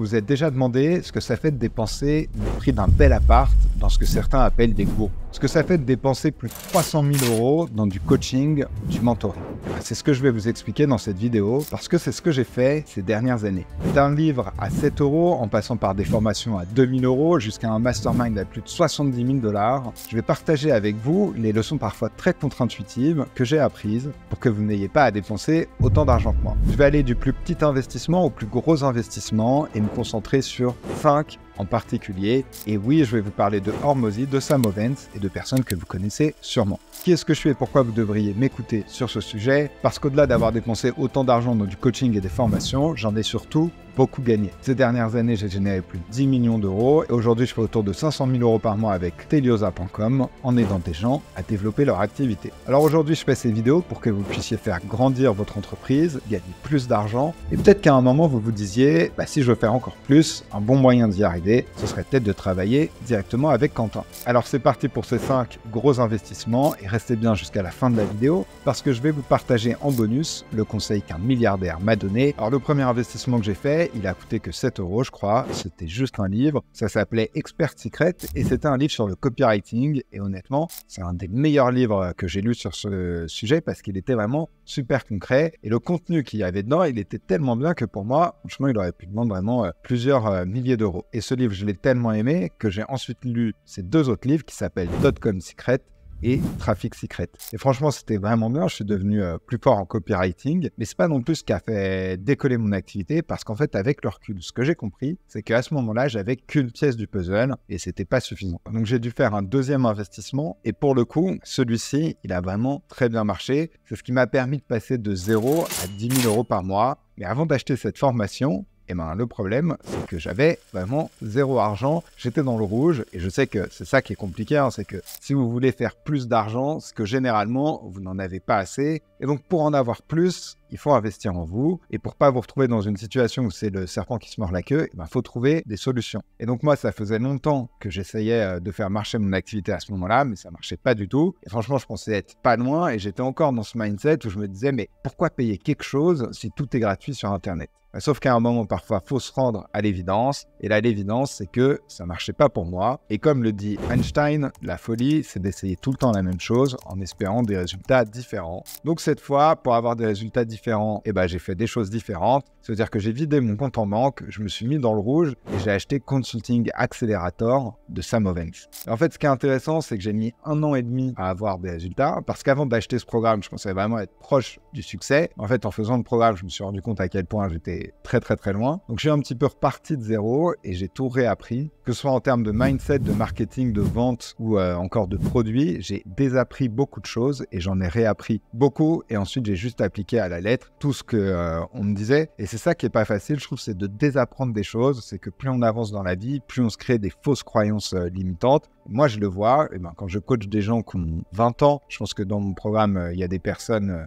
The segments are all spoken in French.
vous vous êtes déjà demandé ce que ça fait de dépenser le prix d'un bel appart dans ce que certains appellent des gourds. Ce que ça fait de dépenser plus de 300 000 € dans du coaching, du mentoring. C'est ce que je vais vous expliquer dans cette vidéo parce que c'est ce que j'ai fait ces dernières années. D'un livre à 7 € en passant par des formations à 2000 € jusqu'à un mastermind à plus de 70 000 $, je vais partager avec vous les leçons parfois très contre-intuitives que j'ai apprises pour que vous n'ayez pas à dépenser autant d'argent que moi. Je vais aller du plus petit investissement au plus gros investissement et me concentrer sur 5 en particulier. Et oui, je vais vous parler de Hormozi, de Sam Ovens et de personnes que vous connaissez sûrement. Qui est-ce que je suis et pourquoi vous devriez m'écouter sur ce sujet? Parce qu'au-delà d'avoir dépensé autant d'argent dans du coaching et des formations, j'en ai surtout beaucoup gagné. Ces dernières années, j'ai généré plus de 10 millions d'euros et aujourd'hui, je fais autour de 500 000 € par mois avec Teliosa.com en aidant des gens à développer leur activité. Alors aujourd'hui, je fais ces vidéos pour que vous puissiez faire grandir votre entreprise, gagner plus d'argent et peut-être qu'à un moment, vous vous disiez, si je veux faire encore plus, un bon moyen d'y arriver, ce serait peut-être de travailler directement avec Quentin. Alors c'est parti pour ces 5 gros investissements et restez bien jusqu'à la fin de la vidéo parce que je vais vous partager en bonus le conseil qu'un milliardaire m'a donné. Alors le premier investissement que j'ai fait, il a coûté que 7 € je crois, c'était juste un livre, ça s'appelait Expert Secret et c'était un livre sur le copywriting et honnêtement, c'est un des meilleurs livres que j'ai lu sur ce sujet parce qu'il était vraiment super concret et le contenu qu'il y avait dedans, il était tellement bien que pour moi, franchement, il aurait pu me vendre vraiment plusieurs milliers d'euros. Et ce livre, je l'ai tellement aimé que j'ai ensuite lu ces 2 autres livres qui s'appellent Dotcom Secret et Traffic Secret. Et franchement, c'était vraiment bien. Je suis devenu plus fort en copywriting, mais c'est pas non plus ce qui a fait décoller mon activité parce qu'en fait, avec le recul, ce que j'ai compris, c'est qu'à ce moment-là, j'avais qu'une pièce du puzzle et c'était pas suffisant. Donc, j'ai dû faire un deuxième investissement et pour le coup, celui-ci, il a vraiment très bien marché. C'est ce qui m'a permis de passer de 0 à 10 000 € par mois. Mais avant d'acheter cette formation, le problème, c'est que j'avais vraiment 0 argent, j'étais dans le rouge et je sais que c'est ça qui est compliqué, c'est que si vous voulez faire plus d'argent, c'est que généralement, vous n'en avez pas assez. Et donc, pour en avoir plus, il faut investir en vous. Et pour pas vous retrouver dans une situation où c'est le serpent qui se mord la queue, il faut trouver des solutions. Et donc, moi, ça faisait longtemps que j'essayais de faire marcher mon activité à ce moment-là, mais ça marchait pas du tout. Et franchement, je pensais être pas loin et j'étais encore dans ce mindset où je me disais, mais pourquoi payer quelque chose si tout est gratuit sur Internet? Sauf qu'à un moment, parfois, il faut se rendre à l'évidence. Et là, l'évidence, c'est que ça ne marchait pas pour moi. Et comme le dit Einstein, la folie, c'est d'essayer tout le temps la même chose en espérant des résultats différents. Donc cette fois, pour avoir des résultats différents, j'ai fait des choses différentes. C'est-à-dire que j'ai vidé mon compte en banque, je me suis mis dans le rouge et j'ai acheté Consulting Accelerator de Sam Ovens. En fait, ce qui est intéressant, c'est que j'ai mis 1 an et demi à avoir des résultats parce qu'avant d'acheter ce programme, je pensais vraiment être proche du succès. En fait, en faisant le programme, je me suis rendu compte à quel point j'étais très loin. Donc, j'ai un petit peu reparti de 0 et j'ai tout réappris, que ce soit en termes de mindset, de marketing, de vente ou encore de produits. J'ai désappris beaucoup de choses et j'en ai réappris beaucoup et ensuite, j'ai juste appliqué à la lettre tout ce que on me disait. Et c'est ça qui est pas facile, je trouve, c'est de désapprendre des choses. C'est que plus on avance dans la vie, plus on se crée des fausses croyances limitantes. Moi, je le vois, quand je coach des gens qui ont 20 ans, je pense que dans mon programme, il y a des personnes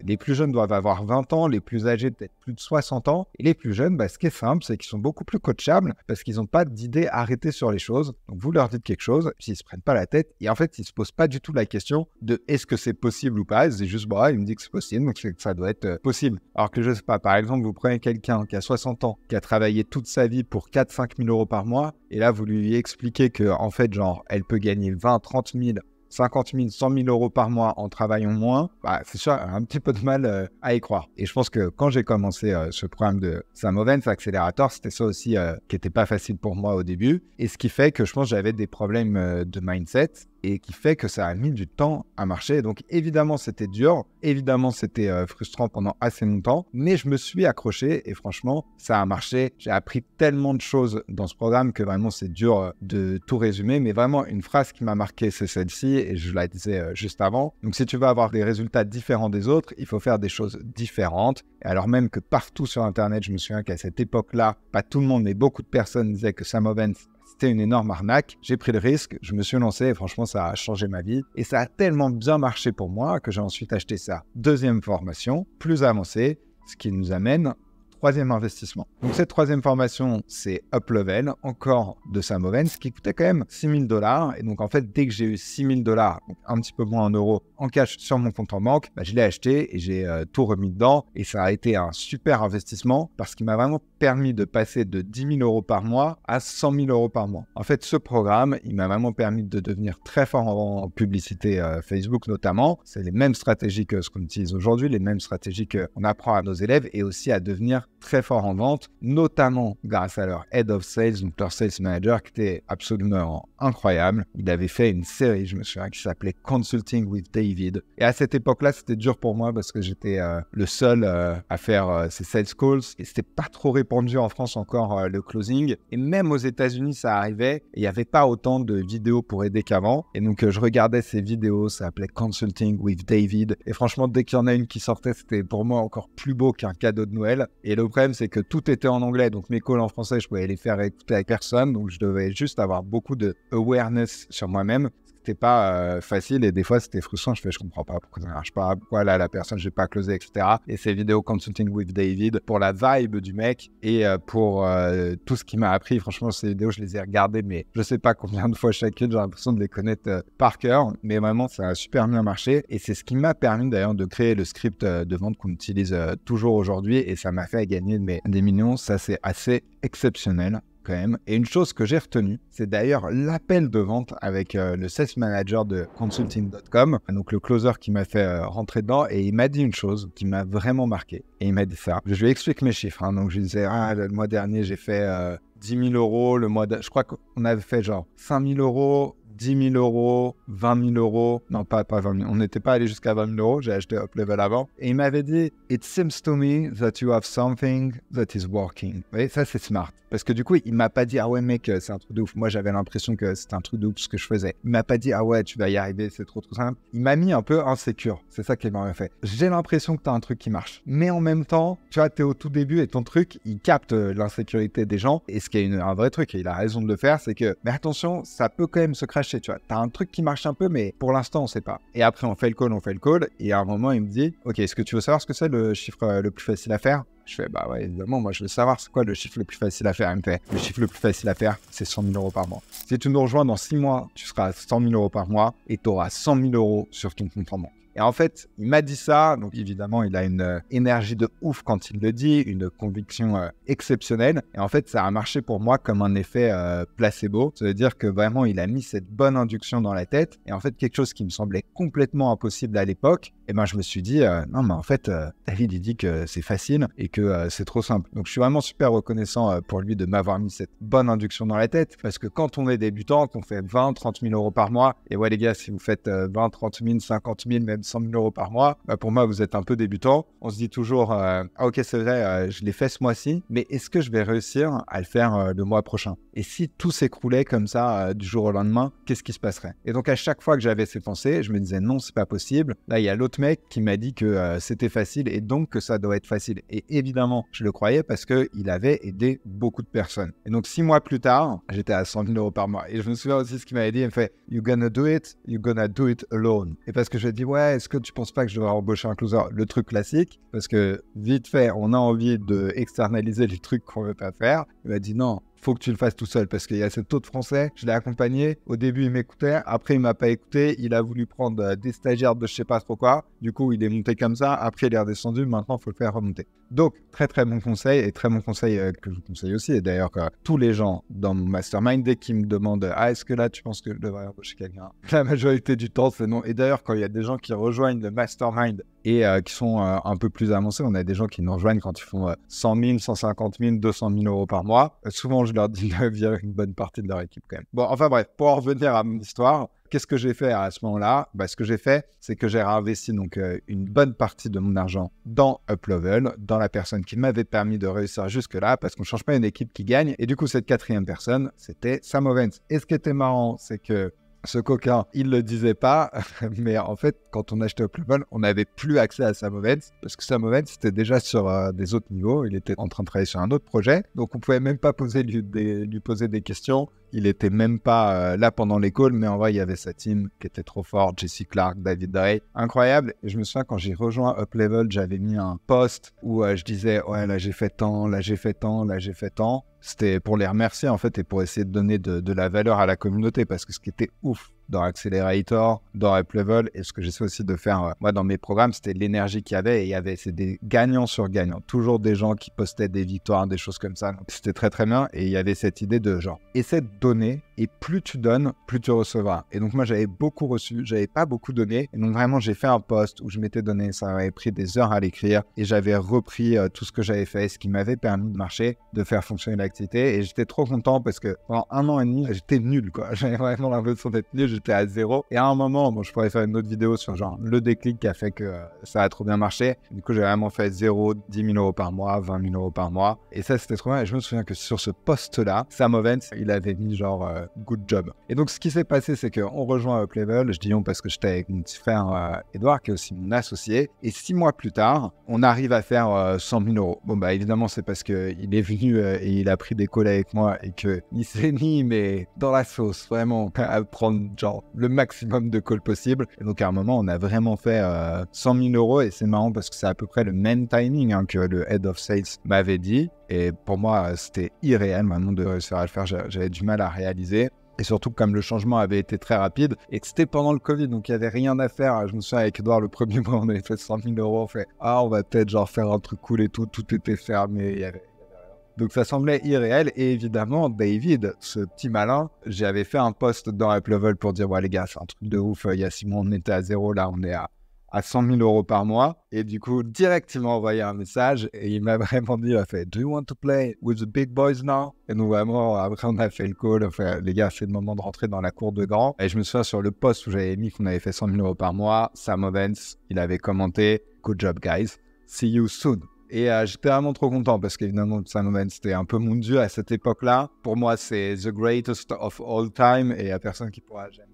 les plus jeunes doivent avoir 20 ans, les plus âgés peut-être plus de 60 ans. Et les plus jeunes, ce qui est simple, c'est qu'ils sont beaucoup plus coachables parce qu'ils n'ont pas d'idées arrêtées sur les choses. Donc, vous leur dites quelque chose, puis ils ne se prennent pas la tête. Et en fait, ils ne se posent pas du tout la question de est-ce que c'est possible ou pas. C'est juste, il me dit que c'est possible, donc ça doit être possible. Alors que je ne sais pas, par exemple, vous prenez quelqu'un qui a 60 ans, qui a travaillé toute sa vie pour 4-5 000 € par mois, et là, vous lui expliquez que, en fait, elle peut gagner 20, 30 000, 50 000, 100 000 € par mois en travaillant moins, c'est sûr, un petit peu de mal à y croire. Et je pense que quand j'ai commencé ce programme de Sam Ovens Accelerator, c'était ça aussi qui n'était pas facile pour moi au début. Et ce qui fait que je pense que j'avais des problèmes de mindset et qui fait que ça a mis du temps à marcher. Donc évidemment, c'était dur, évidemment, c'était frustrant pendant assez longtemps, mais je me suis accroché et franchement, ça a marché. J'ai appris tellement de choses dans ce programme que vraiment, c'est dur de tout résumer, mais vraiment, une phrase qui m'a marqué, c'est celle-ci et je la disais juste avant. Donc si tu veux avoir des résultats différents des autres, il faut faire des choses différentes. Et alors même que partout sur Internet, je me souviens qu'à cette époque-là, pas tout le monde, mais beaucoup de personnes disaient que Sam Ovens, c'était une énorme arnaque. J'ai pris le risque, je me suis lancé et franchement, ça a changé ma vie. Et ça a tellement bien marché pour moi que j'ai ensuite acheté sa deuxième formation, plus avancée, ce qui nous amène troisième investissement. Donc cette troisième formation, c'est Uplevel, encore de Sam Ovens, qui coûtait quand même $6 000. Et donc en fait, dès que j'ai eu $6 000, donc un petit peu moins en euros, en cash sur mon compte en banque, je l'ai acheté et j'ai tout remis dedans. Et ça a été un super investissement parce qu'il m'a vraiment permis de passer de 10 000 euros par mois à 100 000 euros par mois. En fait, ce programme, il m'a vraiment permis de devenir très fort en publicité Facebook notamment. C'est les mêmes stratégies que ce qu'on utilise aujourd'hui, les mêmes stratégies qu'on apprend à nos élèves et aussi à devenir très fort en vente, notamment grâce à leur Head of Sales, donc leur Sales Manager, qui était absolument incroyable. Il avait fait une série, je me souviens, qui s'appelait Consulting with David. Et à cette époque-là, c'était dur pour moi parce que j'étais le seul à faire ces sales calls et c'était pas trop répandu en France encore le closing. Et même aux États-Unis, ça arrivait. Il n'y avait pas autant de vidéos pour aider qu'avant. Et donc, je regardais ces vidéos, ça s'appelait Consulting with David. Et franchement, dès qu'il y en a une qui sortait, c'était pour moi encore plus beau qu'un cadeau de Noël. Et le problème, c'est que tout était en anglais. Donc, mes calls en français, je pouvais les faire écouter avec personne. Donc, je devais juste avoir beaucoup de awareness sur moi-même. C'était pas facile et des fois c'était frustrant. Je comprends pas pourquoi ça marche pas, pourquoi là la personne j'ai pas closé, etc. Et ces vidéos Consulting with David, pour la vibe du mec et pour tout ce qu'il m'a appris, franchement ces vidéos je les ai regardées mais je sais pas combien de fois chacune, j'ai l'impression de les connaître par cœur, mais vraiment ça a super bien marché et c'est ce qui m'a permis d'ailleurs de créer le script de vente qu'on utilise toujours aujourd'hui et ça m'a fait gagner des millions. Ça c'est assez exceptionnel quand même. Et une chose que j'ai retenue, c'est d'ailleurs l'appel de vente avec le sales manager de consulting.com, donc le closer qui m'a fait rentrer dedans, et il m'a dit une chose qui m'a vraiment marqué. Et il m'a dit ça. Je lui explique mes chiffres. Donc je lui disais, le mois dernier, j'ai fait 10 000 euros. Je crois qu'on avait fait genre 5 000 euros. 10 000 euros, 20 000 euros, non pas 20 000, on n'était pas allé jusqu'à 20 000 euros, j'ai acheté Uplevel avant, et il m'avait dit « It seems to me that you have something that is working ». Vous voyez, ça c'est smart, parce que du coup, il m'a pas dit « Ah ouais mec, c'est un truc de ouf ». Moi j'avais l'impression que c'était un truc de ouf ce que je faisais. Il m'a pas dit « Ah ouais, tu vas y arriver, c'est trop simple ». Il m'a mis un peu insécure, c'est ça qu'il m'a fait. J'ai l'impression que tu as un truc qui marche, mais en même temps, tu vois, tu es au tout début et ton truc, il capte l'insécurité des gens, et ce qui est un vrai truc, et il a raison de le faire, c'est que, mais attention, ça peut quand même se cracher, tu vois. T'as un truc qui marche un peu, mais pour l'instant, on sait pas. Et après, on fait le call, et à un moment, il me dit, ok, est-ce que tu veux savoir ce que c'est le chiffre le plus facile à faire? Je fais, bah ouais, évidemment, moi je veux savoir c'est quoi le chiffre le plus facile à faire. Il me fait, le chiffre le plus facile à faire, c'est 100 000 euros par mois. Si tu nous rejoins dans 6 mois, tu seras à 100 000 euros par mois et tu auras 100 000 euros sur ton compte en banque. Et en fait, il m'a dit ça, donc évidemment, il a une énergie de ouf quand il le dit, une conviction exceptionnelle. Et en fait, ça a marché pour moi comme un effet placebo. Ça veut dire que vraiment, il a mis cette bonne induction dans la tête. Et en fait, quelque chose qui me semblait complètement impossible à l'époque, et ben je me suis dit, non, mais en fait, David, il dit que c'est facile et que c'est trop simple. Donc, je suis vraiment super reconnaissant pour lui de m'avoir mis cette bonne induction dans la tête. Parce que quand on est débutant, qu'on fait 20, 30 000 euros par mois, et ouais, les gars, si vous faites 20, 30 000, 50 000, même 100 000 euros par mois, pour moi, vous êtes un peu débutant. On se dit toujours, ah ok, c'est vrai, je l'ai fait ce mois-ci, mais est-ce que je vais réussir à le faire le mois prochain? Et si tout s'écroulait comme ça du jour au lendemain, qu'est-ce qui se passerait? Et donc, à chaque fois que j'avais ces pensées, je me disais, non, c'est pas possible. Là, il y a l'autre mec qui m'a dit que c'était facile et donc que ça doit être facile. Et évidemment, je le croyais parce qu'il avait aidé beaucoup de personnes. Et donc, 6 mois plus tard, j'étais à 100 000 euros par mois. Et je me souviens aussi ce qu'il m'avait dit, il me fait, you're gonna do it alone. Et parce que je lui ai dit, ouais, est-ce que tu penses pas que je devrais embaucher un closer? Le truc classique, parce que vite fait, on a envie de externaliser les trucs qu'on veut pas faire. Il m'a dit non, faut que tu le fasses tout seul parce qu'il y a cet autre français, je l'ai accompagné, au début il m'écoutait, après il m'a pas écouté, il a voulu prendre des stagiaires de je sais pas trop quoi, du coup il est monté comme ça, après il est redescendu, maintenant il faut le faire remonter. Donc très très bon conseil et très bon conseil que je vous conseille aussi, et d'ailleurs tous les gens dans mon mastermind, dès qu'ils me demandent ah est-ce que là tu penses que je devrais embaucher quelqu'un, la majorité du temps c'est non. Et d'ailleurs quand il y a des gens qui rejoignent le mastermind et qui sont un peu plus avancés, on a des gens qui nous rejoignent quand ils font 100 000, 150 000, 200 000 euros par mois, souvent je leur dis de virer une bonne partie de leur équipe quand même. Bon, enfin bref, pour en revenir à mon histoire, qu'est-ce que j'ai fait à ce moment-là? Ce que j'ai fait, c'est que j'ai réinvesti donc une bonne partie de mon argent dans Uplevel, dans la personne qui m'avait permis de réussir jusque-là, parce qu'on ne change pas une équipe qui gagne. Et du coup, cette quatrième personne, c'était Sam Ovens. Et ce qui était marrant, c'est que ce coquin, il le disait pas, mais en fait, quand on achetait Uplevel, on n'avait plus accès à Sam Ovens, parce que Sam Ovens était déjà sur des autres niveaux, il était en train de travailler sur un autre projet, donc on pouvait même pas lui poser des questions, il était même pas là pendant les calls, mais en vrai, il y avait sa team qui était trop forte, Jesse Clark, David Drake, incroyable. Et je me souviens quand j'ai rejoint Uplevel, j'avais mis un post où je disais « Ouais, là j'ai fait tant, là j'ai fait tant, là j'ai fait tant ». C'était pour les remercier en fait et pour essayer de donner de la valeur à la communauté parce que ce qui était ouf dans Accelerator, dans Uplevel et ce que j'essaie aussi de faire moi dans mes programmes, c'était l'énergie qu'il y avait et il y avait c'est des gagnants sur gagnants, toujours des gens qui postaient des victoires, des choses comme ça. Donc, c'était très très bien et il y avait cette idée de genre essaie de donner et plus tu donnes, plus tu recevras. Et donc moi j'avais beaucoup reçu, j'avais pas beaucoup donné et donc vraiment j'ai fait un post où je m'étais donné, ça avait pris des heures à l'écrire et j'avais repris tout ce que j'avais fait, ce qui m'avait permis de marcher, de faire fonctionner l'activité et j'étais trop content parce que pendant 1 an et demi j'étais nul quoi, j'avais vraiment l'impression d'être nul, j'étais à zéro et à un moment, bon je pourrais faire une autre vidéo sur genre le déclic qui a fait que ça a trop bien marché. Du coup j'ai vraiment fait 0, 10 000 euros par mois, 20 000 euros par mois et ça c'était trop bien et je me souviens que sur ce post là, Sam Ovens il avait mis genre good job. Et donc ce qui s'est passé c'est qu'on rejoint Uplevel, je dis on parce que j'étais avec mon petit frère Edouard qui est aussi mon associé et 6 mois plus tard on arrive à faire 100 000 euros. Bon bah évidemment c'est parce qu'il est venu et il a pris des calls avec moi et qu'il s'est mis mais dans la sauce vraiment à prendre genre le maximum de calls possible et donc à un moment on a vraiment fait 100 000 euros et c'est marrant parce que c'est à peu près le même timing que le Head of Sales m'avait dit et pour moi c'était irréel maintenant de réussir à le faire, j'avais du mal à réaliser. Et surtout, comme le changement avait été très rapide et que c'était pendant le Covid, donc il n'y avait rien à faire. Je me souviens avec Edouard, le premier mois, on avait fait 100 000 euros. On fait, on va peut-être genre faire un truc cool et tout. Tout était fermé, il y avait rien. Donc ça semblait irréel. Et évidemment, David, ce petit malin, j'avais fait un post dans Uplevel pour dire, ouais les gars, c'est un truc de ouf. Il y a 6 mois, on était à 0. Là, on est à 100 000 euros par mois. Et du coup, direct, il m'a envoyé un message et il m'a vraiment dit, il a fait, do you want to play with the big boys now? Et nous, vraiment, après, on a fait le call. Enfin, les gars, c'est le moment de rentrer dans la cour de grand. Et je me souviens sur le post où j'avais mis qu'on avait fait 100 000 euros par mois, Sam Ovens, il avait commenté, good job, guys. See you soon. Et j'étais vraiment trop content parce qu'évidemment, Sam Ovens, c'était un peu mon dieu à cette époque-là. Pour moi, c'est the greatest of all time et il n'y a personne qui pourra jamais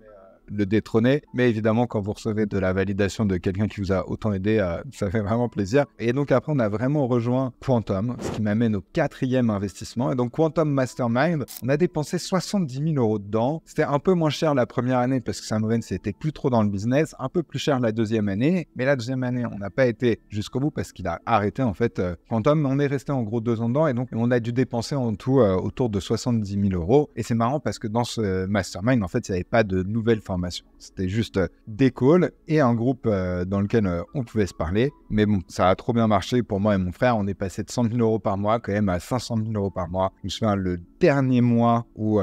le détrôner, mais évidemment quand vous recevez de la validation de quelqu'un qui vous a autant aidé, ça fait vraiment plaisir. Et donc après on a vraiment rejoint Quantum, ce qui m'amène au 4e investissement. Et donc Quantum Mastermind, on a dépensé 70 000 euros dedans. C'était un peu moins cher la première année parce que Sam Ovens n'était plus trop dans le business, un peu plus cher la 2e année, mais la 2e année on n'a pas été jusqu'au bout parce qu'il a arrêté en fait Quantum. On est resté en gros 2 ans dedans et donc on a dû dépenser en tout autour de 70 000 euros. Et c'est marrant parce que dans ce mastermind en fait il n'y avait pas de nouvelles formations. C'était juste des calls et un groupe dans lequel on pouvait se parler. Mais bon, ça a trop bien marché pour moi et mon frère. On est passé de 100 000 euros par mois quand même à 500 000 euros par mois. Je me souviens le dernier mois où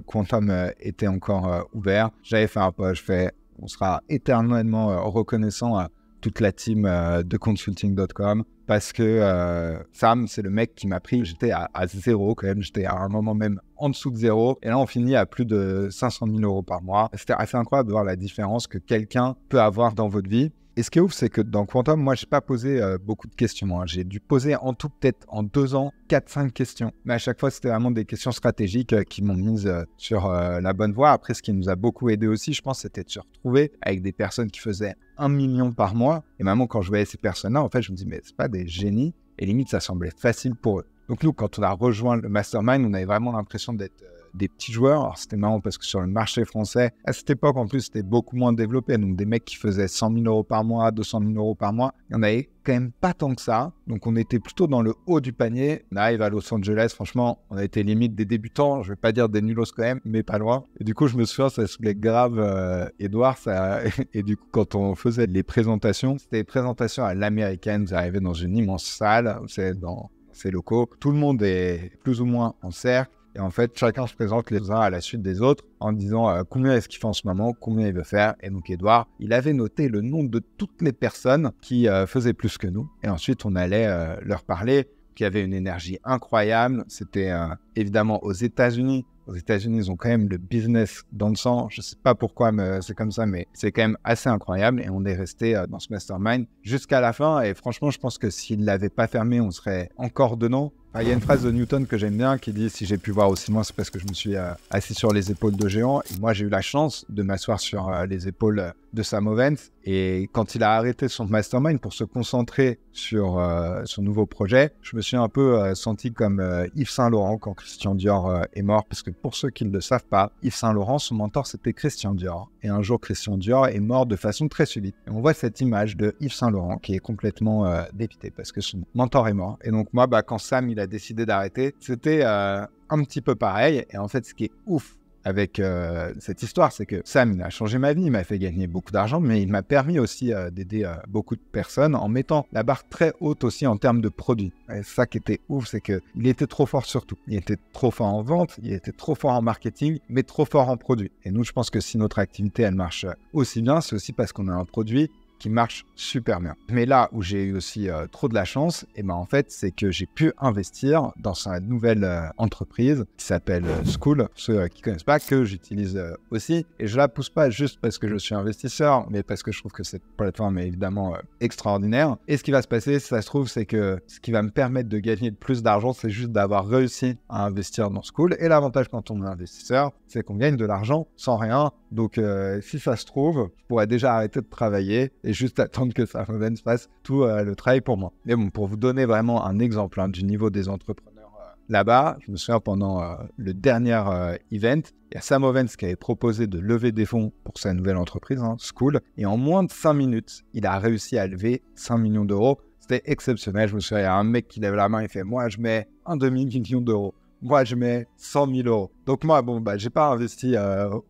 Quantum était encore ouvert. J'avais fait un post, on sera éternellement reconnaissant à toute la team de consulting.com parce que Sam, c'est le mec qui m'a pris, j'étais à 0 quand même, j'étais à un moment même en dessous de 0 et là on finit à plus de 500 000 euros par mois. C'était assez incroyable de voir la différence que quelqu'un peut avoir dans votre vie. Et ce qui est ouf, c'est que dans Quantum, moi, j'ai pas posé beaucoup de questions. J'ai dû poser en tout, peut-être en 2 ans, 4-5 questions. Mais à chaque fois, c'était vraiment des questions stratégiques qui m'ont mise sur la bonne voie. Après, ce qui nous a beaucoup aidé aussi, je pense, c'était de se retrouver avec des personnes qui faisaient 1 million par mois. Et maintenant, quand je voyais ces personnes-là, en fait, je me dis, mais c'est pas des génies. Et limite, ça semblait facile pour eux. Donc nous, quand on a rejoint le Mastermind, on avait vraiment l'impression d'être des petits joueurs. Alors c'était marrant parce que sur le marché français, à cette époque en plus, c'était beaucoup moins développé. Donc des mecs qui faisaient 100 000 euros par mois, 200 000 euros par mois, il y en avait quand même pas tant que ça. Donc on était plutôt dans le haut du panier. On arrive à Los Angeles, franchement, on a été limite des débutants. Je vais pas dire des nulos quand même, mais pas loin. Et du coup, je me souviens, ça saoulait grave Edouard. Et du coup, quand on faisait les présentations, c'était des présentations à l'américaine. Vous arrivez dans une immense salle, c'est dans ces locaux. Tout le monde est plus ou moins en cercle. Et en fait, chacun se présente les uns à la suite des autres en disant combien est-ce qu'il fait en ce moment, combien il veut faire. Et donc, Edouard, il avait noté le nom de toutes les personnes qui faisaient plus que nous. Et ensuite, on allait leur parler, qui avait une énergie incroyable. C'était évidemment aux États-Unis. Aux États-Unis, ils ont quand même le business dans le sang. Je ne sais pas pourquoi mais c'est comme ça, mais c'est quand même assez incroyable. Et on est resté dans ce mastermind jusqu'à la fin. Et franchement, je pense que s'il ne l'avait pas fermé, on serait encore dedans. Il y a une phrase de Newton que j'aime bien qui dit « Si j'ai pu voir aussi loin, c'est parce que je me suis assis sur les épaules de géants. » Et moi, j'ai eu la chance de m'asseoir sur les épaules de Sam Ovens. Et quand il a arrêté son mastermind pour se concentrer sur son nouveau projet, je me suis un peu senti comme Yves Saint Laurent quand Christian Dior est mort. Parce que pour ceux qui ne le savent pas, Yves Saint Laurent, son mentor, c'était Christian Dior. Et un jour, Christian Dior est mort de façon très subite. Et on voit cette image de Yves Saint Laurent qui est complètement dépité parce que son mentor est mort. Et donc moi, quand Sam il a décidé d'arrêter, c'était un petit peu pareil. Et en fait, ce qui est ouf avec cette histoire, c'est que Sam, il a changé ma vie, il m'a fait gagner beaucoup d'argent, mais il m'a permis aussi d'aider beaucoup de personnes en mettant la barre très haute aussi en termes de produits. Et ça qui était ouf, c'est qu'il était trop fort sur tout. Il était trop fort en vente, il était trop fort en marketing, mais trop fort en produits. Et nous, je pense que si notre activité, elle marche aussi bien, c'est aussi parce qu'on a un produit qui marche super bien. Mais là où j'ai eu aussi trop de la chance, en fait, c'est que j'ai pu investir dans sa nouvelle entreprise qui s'appelle Skool, ceux qui ne connaissent pas, que j'utilise aussi. Et je la pousse pas juste parce que je suis investisseur, mais parce que je trouve que cette plateforme est évidemment extraordinaire. Et ce qui va se passer, si ça se trouve, c'est que ce qui va me permettre de gagner plus d'argent, c'est juste d'avoir réussi à investir dans Skool. Et l'avantage quand on est investisseur, c'est qu'on gagne de l'argent sans rien. Donc, si ça se trouve, je pourrais déjà arrêter de travailler et juste attendre que Sam Ovens fasse tout le travail pour moi. Mais bon, pour vous donner vraiment un exemple du niveau des entrepreneurs là-bas, je me souviens pendant le dernier event, il y a Sam Ovens qui avait proposé de lever des fonds pour sa nouvelle entreprise, Skool, et en moins de 5 minutes, il a réussi à lever 5 millions d'euros. C'était exceptionnel. Je me souviens, il y a un mec qui lève la main et fait « Moi, je mets un demi-million d'euros. Moi, je mets 100 000 euros. » Donc moi, j'ai pas investi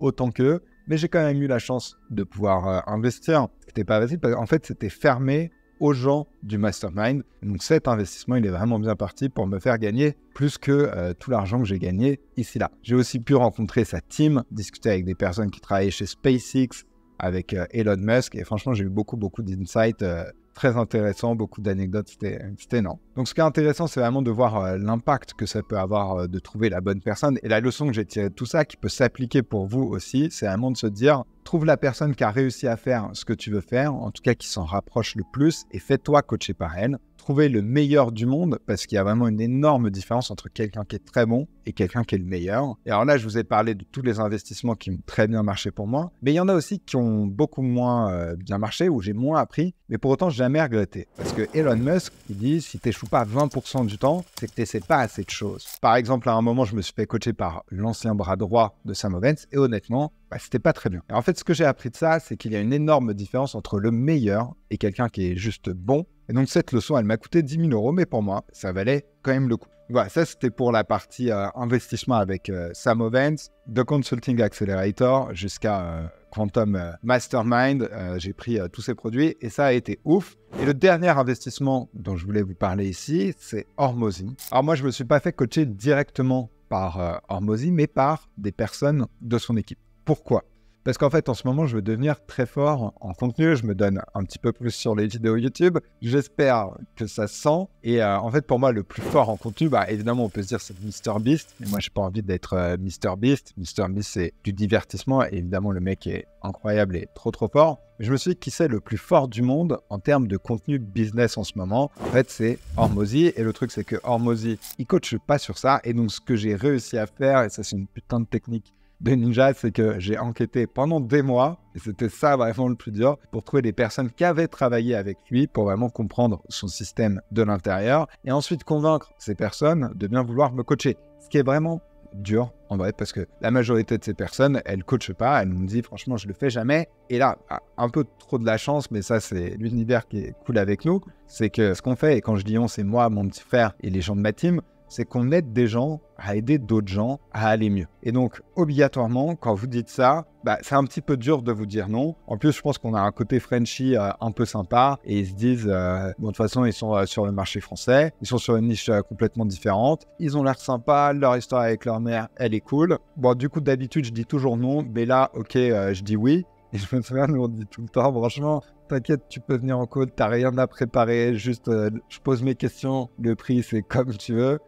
autant qu'eux, mais j'ai quand même eu la chance de pouvoir investir. Ce qui n'était pas facile parce qu'en fait, c'était fermé aux gens du mastermind. Donc cet investissement, il est vraiment bien parti pour me faire gagner plus que tout l'argent que j'ai gagné ici-là. J'ai aussi pu rencontrer sa team, discuter avec des personnes qui travaillaient chez SpaceX, avec Elon Musk, et franchement, j'ai eu beaucoup d'insights très intéressants, beaucoup d'anecdotes, c'était énorme. Donc ce qui est intéressant, c'est vraiment de voir l'impact que ça peut avoir de trouver la bonne personne. Et la leçon que j'ai tirée de tout ça, qui peut s'appliquer pour vous aussi, c'est vraiment de se dire, trouve la personne qui a réussi à faire ce que tu veux faire, en tout cas qui s'en rapproche le plus, et fais-toi coacher par elle. Trouver le meilleur du monde, parce qu'il y a vraiment une énorme différence entre quelqu'un qui est très bon et quelqu'un qui est le meilleur. Et alors là, je vous ai parlé de tous les investissements qui ont très bien marché pour moi, mais il y en a aussi qui ont beaucoup moins bien marché, où j'ai moins appris, mais pour autant jamais regretté. Parce que Elon Musk, il dit, si tu n'échoues pas 20% du temps, c'est que tu n'essaies pas assez de choses. Par exemple, à un moment, je me suis fait coacher par l'ancien bras droit de Sam Ovens, et honnêtement, c'était pas très bien. Et en fait, ce que j'ai appris de ça, c'est qu'il y a une énorme différence entre le meilleur et quelqu'un qui est juste bon. Et donc, cette leçon, elle m'a coûté 10 000 euros, mais pour moi, ça valait quand même le coup. Voilà, ça, c'était pour la partie investissement avec Sam Ovens, de Consulting Accelerator jusqu'à Quantum Mastermind. J'ai pris tous ces produits et ça a été ouf. Et le dernier investissement dont je voulais vous parler ici, c'est Hormozy. Alors moi, je ne me suis pas fait coacher directement par Hormozy, mais par des personnes de son équipe. Pourquoi ? Parce qu'en fait, en ce moment, je veux devenir très fort en contenu. Je me donne un petit peu plus sur les vidéos YouTube. J'espère que ça se sent. Et en fait, pour moi, le plus fort en contenu, évidemment, on peut se dire c'est MrBeast. Mais moi, j'ai pas envie d'être MrBeast. MrBeast, c'est du divertissement. Et évidemment, le mec est incroyable et trop fort. Mais je me suis dit qui c'est le plus fort du monde en termes de contenu business en ce moment. En fait, c'est Hormozy. Et le truc, c'est que Hormozy, il coache pas sur ça. Et donc, ce que j'ai réussi à faire, et ça, c'est une putain de technique de ninja, c'est que j'ai enquêté pendant des mois, et c'était ça vraiment le plus dur, pour trouver des personnes qui avaient travaillé avec lui, pour vraiment comprendre son système de l'intérieur, et ensuite convaincre ces personnes de bien vouloir me coacher. Ce qui est vraiment dur, en vrai, parce que la majorité de ces personnes, elles ne coachent pas, elles me disent franchement, je le fais jamais. Et là, un peu trop de la chance, mais ça, c'est l'univers qui est cool avec nous, c'est que ce qu'on fait, et quand je dis on, c'est moi, mon petit frère et les gens de ma team, c'est qu'on aide des gens à aider d'autres gens à aller mieux. Et donc, obligatoirement, quand vous dites ça, c'est un petit peu dur de vous dire non. En plus, je pense qu'on a un côté Frenchy un peu sympa et ils se disent, de toute façon, ils sont sur le marché français, ils sont sur une niche complètement différente, ils ont l'air sympas, leur histoire avec leur mère, elle est cool. Bon, du coup, d'habitude, je dis toujours non, mais là, ok, je dis oui. Et je me souviens, nous on dit tout le temps, franchement, t'inquiète, tu peux venir en code, t'as rien à préparer, juste je pose mes questions, le prix c'est comme tu veux.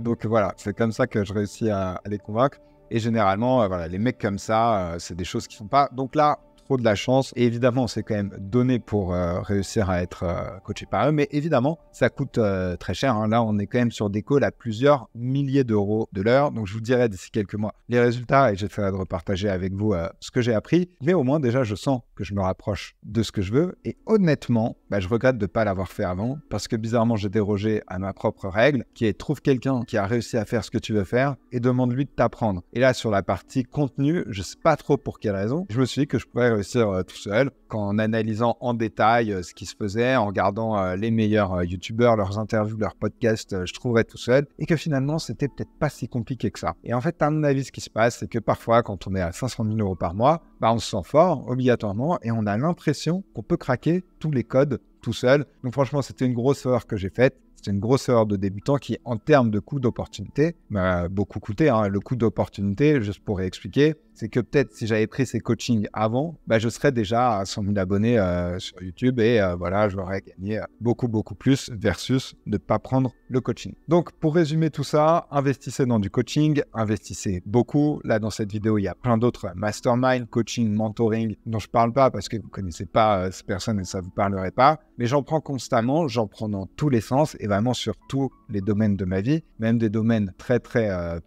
Donc voilà, c'est comme ça que je réussis à les convaincre. Et généralement, les mecs comme ça, c'est des choses qui ne sont pas. Donc là, trop de la chance. Et évidemment, on s'est quand même donné pour réussir à être coaché par eux. Mais évidemment, ça coûte très cher. Hein. Là, on est quand même sur des calls à plusieurs milliers d'euros de l'heure. Donc, je vous dirai d'ici quelques mois les résultats et j'essaierai de repartager avec vous ce que j'ai appris. Mais au moins, déjà, je sens que je me rapproche de ce que je veux. Et honnêtement, je regrette de ne pas l'avoir fait avant parce que bizarrement, j'ai dérogé à ma propre règle qui est trouve quelqu'un qui a réussi à faire ce que tu veux faire et demande-lui de t'apprendre. Et là, sur la partie contenu, je ne sais pas trop pour quelle raison, je me suis dit que je pourrais réussir tout seul en analysant en détail ce qui se faisait, en regardant les meilleurs youtubeurs, leurs interviews, leurs podcasts, je trouverais tout seul et que finalement, c'était peut-être pas si compliqué que ça. Et en fait, à mon avis, ce qui se passe, c'est que parfois, quand on est à 500 000 euros par mois, on se sent fort obligatoirement et on a l'impression qu'on peut craquer tous les codes tout seul. Donc franchement, c'était une grosse erreur que j'ai faite. C'était une grosse erreur de débutant qui, en termes de coût d'opportunité, m'a beaucoup coûté. Hein. Le coût d'opportunité, juste pour réexpliquer, c'est que peut-être si j'avais pris ces coachings avant, je serais déjà à 100 000 abonnés sur YouTube et voilà, j'aurais gagné beaucoup plus versus de ne pas prendre le coaching. Donc, pour résumer tout ça, investissez dans du coaching, investissez beaucoup. Là, dans cette vidéo, il y a plein d'autres mastermind, coaching, mentoring dont je ne parle pas parce que vous ne connaissez pas ces personnes et ça ne vous parlerait pas. Mais j'en prends constamment, j'en prends dans tous les sens et vraiment sur tous les domaines de ma vie, même des domaines très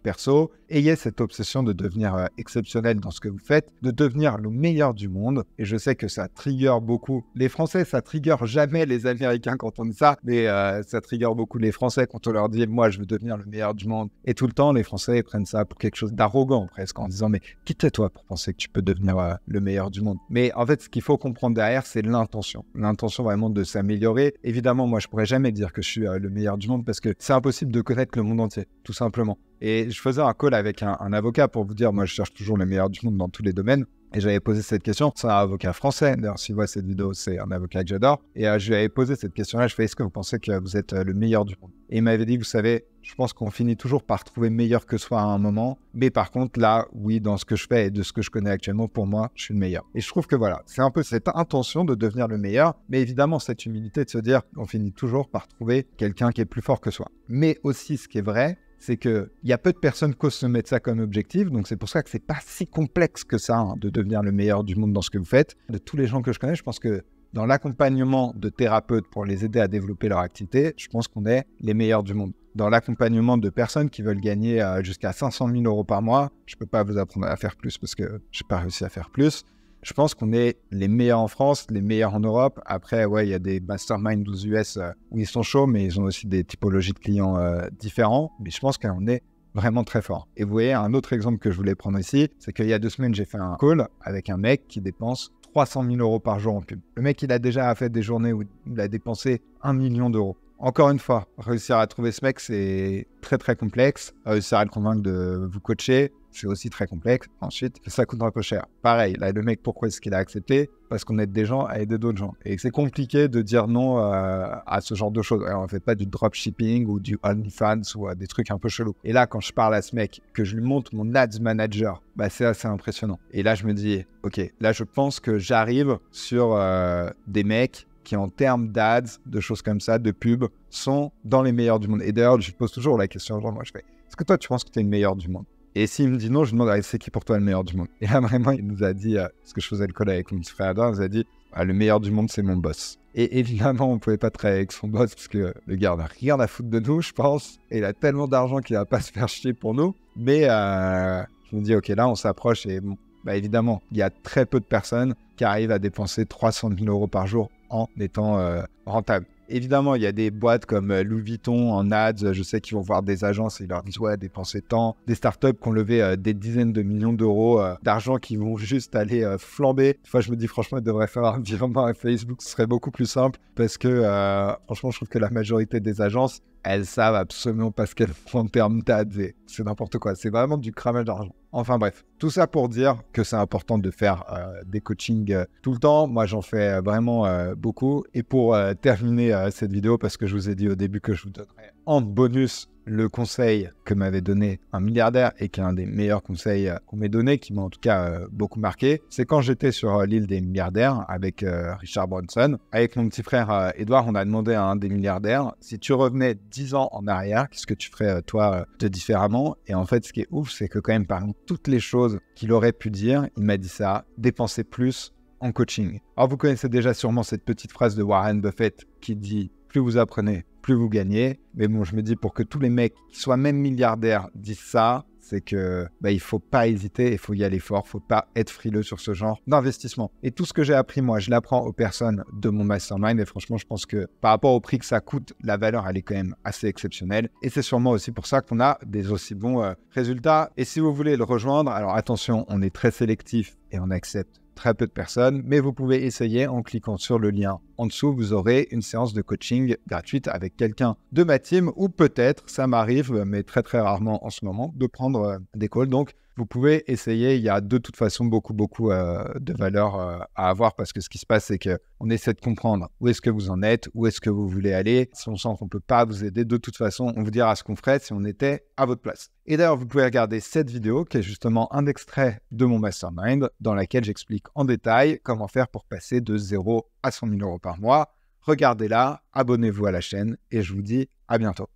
perso. Ayez cette obsession de devenir exceptionnel dans ce que vous faites, de devenir le meilleur du monde. Et je sais que ça trigger beaucoup les Français, ça trigger jamais les Américains quand on dit ça, mais ça trigger beaucoup les Français quand on leur dit « moi je veux devenir le meilleur du monde ». Et tout le temps, les Français prennent ça pour quelque chose d'arrogant presque, en disant « mais qui t'es toi pour penser que tu peux devenir le meilleur du monde ?» Mais en fait, ce qu'il faut comprendre derrière, c'est l'intention vraiment de s'améliorer. Évidemment, moi je pourrais jamais dire que je suis le meilleur du monde parce que c'est impossible de connaître le monde entier, tout simplement. Et je faisais un call avec un avocat pour vous dire, moi je cherche toujours le meilleur du monde dans tous les domaines. Et j'avais posé cette question, c'est un avocat français, d'ailleurs s'il voit cette vidéo, c'est un avocat que j'adore. Et je lui avais posé cette question-là, je fais, est-ce que vous pensez que vous êtes le meilleur du monde? Et il m'avait dit, vous savez, je pense qu'on finit toujours par trouver meilleur que soi à un moment. Mais par contre, là, oui, dans ce que je fais et de ce que je connais actuellement, pour moi, je suis le meilleur. Et je trouve que voilà, c'est un peu cette intention de devenir le meilleur, mais évidemment cette humilité de se dire qu'on finit toujours par trouver quelqu'un qui est plus fort que soi. Mais aussi, ce qui est vrai, c'est qu'il y a peu de personnes qui osent se mettre ça comme objectif, donc c'est pour ça que c'est pas si complexe que ça de devenir le meilleur du monde dans ce que vous faites. De tous les gens que je connais, je pense que dans l'accompagnement de thérapeutes pour les aider à développer leur activité, je pense qu'on est les meilleurs du monde. Dans l'accompagnement de personnes qui veulent gagner jusqu'à 500 000 euros par mois, je peux pas vous apprendre à faire plus parce que j'ai pas réussi à faire plus. Je pense qu'on est les meilleurs en France, les meilleurs en Europe. Après, ouais, il y a des masterminds aux US où ils sont chauds, mais ils ont aussi des typologies de clients différents. Mais je pense qu'on est vraiment très fort. Et vous voyez, un autre exemple que je voulais prendre ici, c'est qu'il y a 2 semaines, j'ai fait un call avec un mec qui dépense 300 000 euros par jour en pub. Le mec, il a déjà fait des journées où il a dépensé 1 million d'euros. Encore une fois, réussir à trouver ce mec, c'est très complexe. Réussir à le convaincre de vous coacher, c'est aussi très complexe. Ensuite, ça coûte un peu cher. Pareil, là, le mec, pourquoi est-ce qu'il a accepté? Parce qu'on aide des gens à aider d'autres gens. Et c'est compliqué de dire non à ce genre de choses. Alors, on ne fait pas du dropshipping ou du OnlyFans ou des trucs un peu chelous. Et là, quand je parle à ce mec, que je lui montre mon Ads Manager, c'est assez impressionnant. Et là, je me dis, ok, là, je pense que j'arrive sur des mecs qui, en termes d'ads, de choses comme ça, de pub, sont dans les meilleurs du monde. Et d'ailleurs, je pose toujours la question aux gens, moi je fais, est-ce que toi tu penses que tu es le meilleur du monde? Et s'il me dit non, je lui demande, c'est qui pour toi le meilleur du monde? Et là vraiment, il nous a dit, parce que je faisais le call avec mon petit frère Adam, il nous a dit, le meilleur du monde c'est mon boss. Et évidemment, on ne pouvait pas travailler avec son boss parce que le gars n'a rien à foutre de nous, je pense. Et il a tellement d'argent qu'il va pas se faire chier pour nous. Mais je me dis, ok, là on s'approche et bon, évidemment, il y a très peu de personnes qui arrivent à dépenser 300 000 euros par jour en étant rentable. Évidemment, il y a des boîtes comme Louis Vuitton en ads, je sais qu'ils vont voir des agences et ils leur disent « ouais, dépensez tant ». Des startups qui ont levé des dizaines de millions d'euros d'argent qui vont juste aller flamber. Des fois, je me dis franchement, ils devraient faire un virement à Facebook, ce serait beaucoup plus simple parce que franchement, je trouve que la majorité des agences, elles savent absolument pas ce qu'elles font en termes d'ads et c'est n'importe quoi. C'est vraiment du cramage d'argent. Enfin bref, tout ça pour dire que c'est important de faire des coachings tout le temps. Moi, j'en fais vraiment beaucoup. Et pour terminer cette vidéo, parce que je vous ai dit au début que je vous donnerais en bonus le conseil que m'avait donné un milliardaire et qui est un des meilleurs conseils qu'on m'ait donné, qui m'a en tout cas beaucoup marqué, c'est quand j'étais sur l'île des milliardaires avec Richard Branson. Avec mon petit frère Edouard, on a demandé à un des milliardaires, si tu revenais 10 ans en arrière, qu'est-ce que tu ferais toi de différemment? Et en fait, ce qui est ouf, c'est que quand même parmi toutes les choses qu'il aurait pu dire, il m'a dit ça, dépenser plus en coaching. Alors vous connaissez déjà sûrement cette petite phrase de Warren Buffett qui dit « plus vous apprenez, plus vous gagnez ». Mais bon, je me dis pour que tous les mecs qui soient même milliardaires disent ça, c'est que il faut pas hésiter, il faut y aller fort, faut pas être frileux sur ce genre d'investissement. Et tout ce que j'ai appris moi, je l'apprends aux personnes de mon mastermind et franchement, je pense que par rapport au prix que ça coûte, la valeur elle est quand même assez exceptionnelle et c'est sûrement aussi pour ça qu'on a des aussi bons résultats. Et si vous voulez le rejoindre, alors attention, on est très sélectif et on accepte très peu de personnes, mais vous pouvez essayer en cliquant sur le lien en dessous, vous aurez une séance de coaching gratuite avec quelqu'un de ma team ou peut-être, ça m'arrive, mais très très rarement en ce moment, de prendre des calls. Donc, vous pouvez essayer. Il y a de toute façon beaucoup de valeur à avoir parce que ce qui se passe, c'est qu'on essaie de comprendre où est-ce que vous en êtes, où est-ce que vous voulez aller. Si on sent qu'on ne peut pas vous aider, de toute façon, on vous dira ce qu'on ferait si on était à votre place. Et d'ailleurs, vous pouvez regarder cette vidéo qui est justement un extrait de mon mastermind dans laquelle j'explique en détail comment faire pour passer de 0 à 100 000 € par mois. Regardez-la, abonnez-vous à la chaîne et je vous dis à bientôt.